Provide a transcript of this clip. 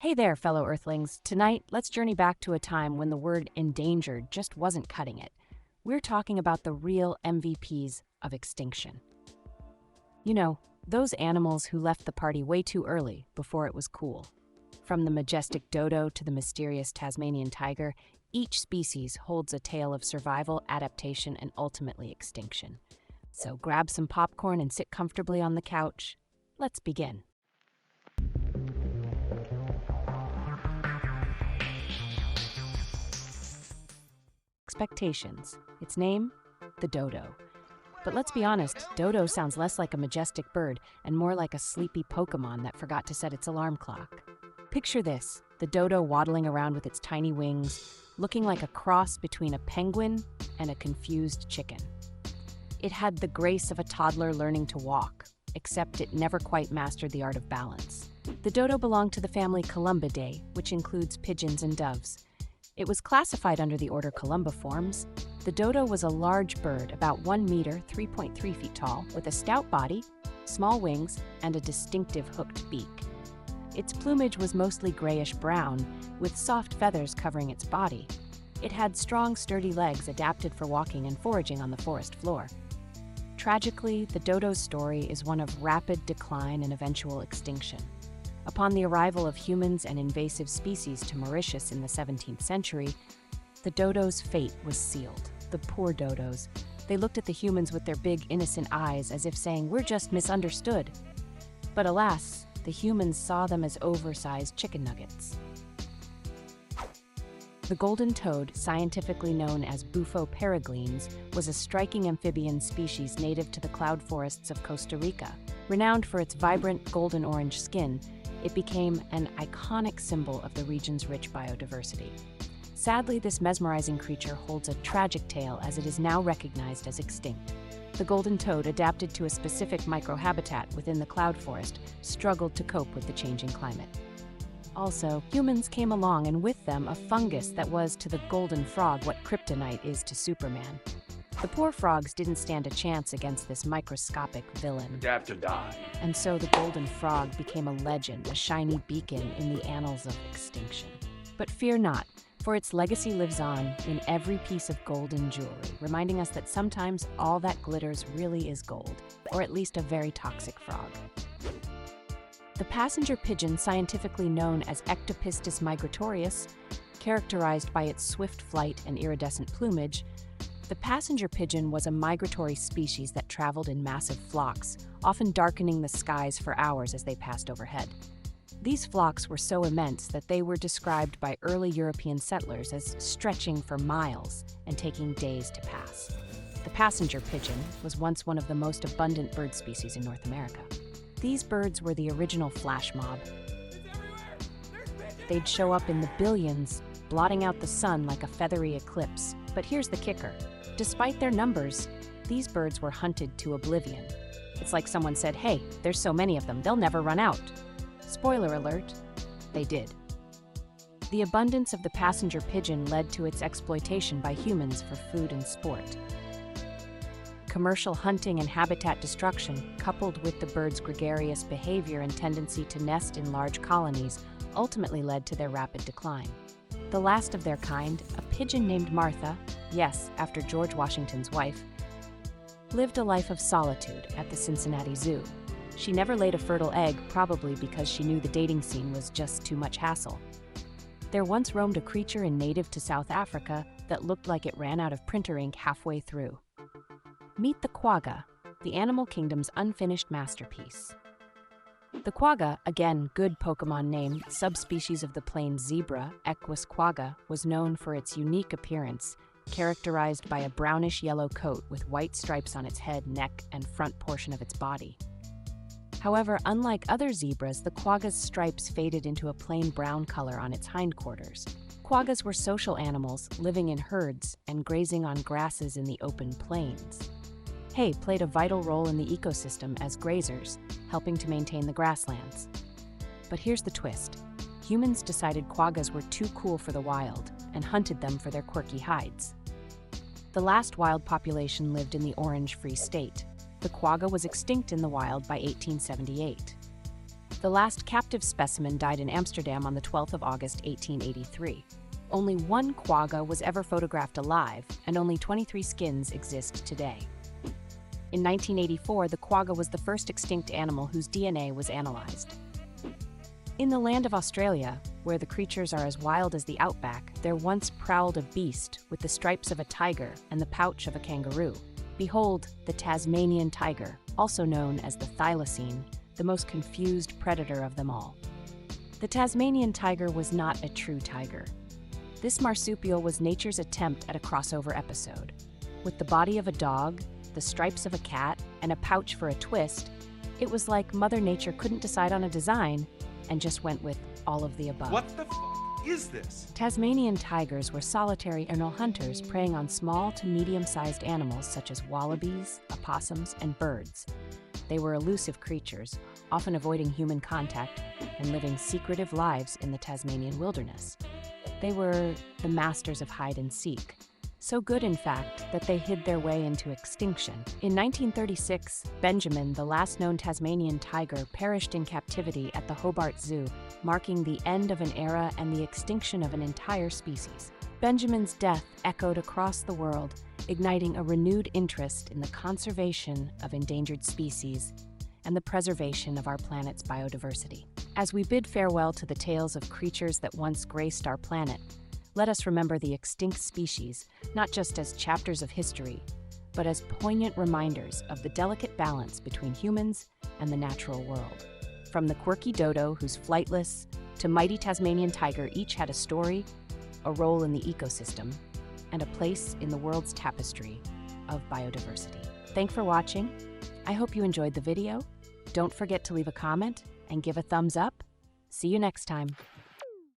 Hey there, fellow Earthlings. Tonight, let's journey back to a time when the word endangered just wasn't cutting it. We're talking about the real MVPs of extinction. You know, those animals who left the party way too early before it was cool. From the majestic dodo to the mysterious Tasmanian tiger, each species holds a tale of survival, adaptation, and ultimately extinction. So grab some popcorn and sit comfortably on the couch. Let's begin. Expectations. Its name? The dodo. But let's be honest, dodo sounds less like a majestic bird and more like a sleepy Pokemon that forgot to set its alarm clock. Picture this, the dodo waddling around with its tiny wings, looking like a cross between a penguin and a confused chicken. It had the grace of a toddler learning to walk, except it never quite mastered the art of balance. The dodo belonged to the family Columbidae, which includes pigeons and doves. It was classified under the order Columbiformes. The dodo was a large bird, about 1 meter, 3.3 feet tall, with a stout body, small wings, and a distinctive hooked beak. Its plumage was mostly grayish-brown, with soft feathers covering its body. It had strong, sturdy legs adapted for walking and foraging on the forest floor. Tragically, the dodo's story is one of rapid decline and eventual extinction. Upon the arrival of humans and invasive species to Mauritius in the 17th century, the dodo's fate was sealed. The poor dodos. They looked at the humans with their big, innocent eyes as if saying, "We're just misunderstood." But alas, the humans saw them as oversized chicken nuggets. The golden toad, scientifically known as Bufo peregrines, was a striking amphibian species native to the cloud forests of Costa Rica. Renowned for its vibrant golden-orange skin, it became an iconic symbol of the region's rich biodiversity. Sadly, this mesmerizing creature holds a tragic tale as it is now recognized as extinct. The golden toad, adapted to a specific microhabitat within the cloud forest, struggled to cope with the changing climate. Also, humans came along, and with them a fungus that was to the golden frog what kryptonite is to Superman. The poor frogs didn't stand a chance against this microscopic villain. Adapt or die. And so the golden frog became a legend, a shiny beacon in the annals of extinction. But fear not, for its legacy lives on in every piece of golden jewelry, reminding us that sometimes all that glitters really is gold, or at least a very toxic frog. The passenger pigeon, scientifically known as Ectopistis migratorius, characterized by its swift flight and iridescent plumage, the passenger pigeon was a migratory species that traveled in massive flocks, often darkening the skies for hours as they passed overhead. These flocks were so immense that they were described by early European settlers as stretching for miles and taking days to pass. The passenger pigeon was once one of the most abundant bird species in North America. These birds were the original flash mob. They'd show up in the billions, blotting out the sun like a feathery eclipse. But here's the kicker. Despite their numbers, these birds were hunted to oblivion. It's like someone said, "Hey, there's so many of them, they'll never run out." Spoiler alert, they did. The abundance of the passenger pigeon led to its exploitation by humans for food and sport. Commercial hunting and habitat destruction, coupled with the bird's gregarious behavior and tendency to nest in large colonies, ultimately led to their rapid decline. The last of their kind, a pigeon named Martha, yes, after George Washington's wife, lived a life of solitude at the Cincinnati Zoo. She never laid a fertile egg, probably because she knew the dating scene was just too much hassle. There once roamed a creature native to South Africa that looked like it ran out of printer ink halfway through. Meet the quagga, the animal kingdom's unfinished masterpiece. The quagga, again good Pokemon name, subspecies of the plain zebra, Equus quagga, was known for its unique appearance, characterized by a brownish-yellow coat with white stripes on its head, neck, and front portion of its body. However, unlike other zebras, the quagga's stripes faded into a plain brown color on its hindquarters. Quaggas were social animals, living in herds and grazing on grasses in the open plains. Hay played a vital role in the ecosystem as grazers, helping to maintain the grasslands. But here's the twist. Humans decided quaggas were too cool for the wild and hunted them for their quirky hides. The last wild population lived in the Orange Free State. The quagga was extinct in the wild by 1878. The last captive specimen died in Amsterdam on the 12th of August, 1883. Only one quagga was ever photographed alive, and only 23 skins exist today. In 1984, the quagga was the first extinct animal whose DNA was analyzed. In the land of Australia, where the creatures are as wild as the outback, there once prowled a beast with the stripes of a tiger and the pouch of a kangaroo. Behold, the Tasmanian tiger, also known as the thylacine, the most confused predator of them all. The Tasmanian tiger was not a true tiger. This marsupial was nature's attempt at a crossover episode. With the body of a dog, the stripes of a cat, and a pouch for a twist, it was like Mother Nature couldn't decide on a design and just went with all of the above. What the f is this? Tasmanian tigers were solitary animal hunters preying on small to medium-sized animals such as wallabies, opossums, and birds. They were elusive creatures, often avoiding human contact and living secretive lives in the Tasmanian wilderness. They were the masters of hide and seek, so good in fact that they hid their way into extinction. In 1936, Benjamin, the last known Tasmanian tiger, perished in captivity at the Hobart Zoo, marking the end of an era and the extinction of an entire species. Benjamin's death echoed across the world, igniting a renewed interest in the conservation of endangered species and the preservation of our planet's biodiversity. As we bid farewell to the tales of creatures that once graced our planet, let us remember the extinct species, not just as chapters of history, but as poignant reminders of the delicate balance between humans and the natural world. From the quirky dodo who's flightless to mighty Tasmanian tiger, each had a story, a role in the ecosystem, and a place in the world's tapestry of biodiversity. Thanks for watching. I hope you enjoyed the video. Don't forget to leave a comment and give a thumbs up. See you next time.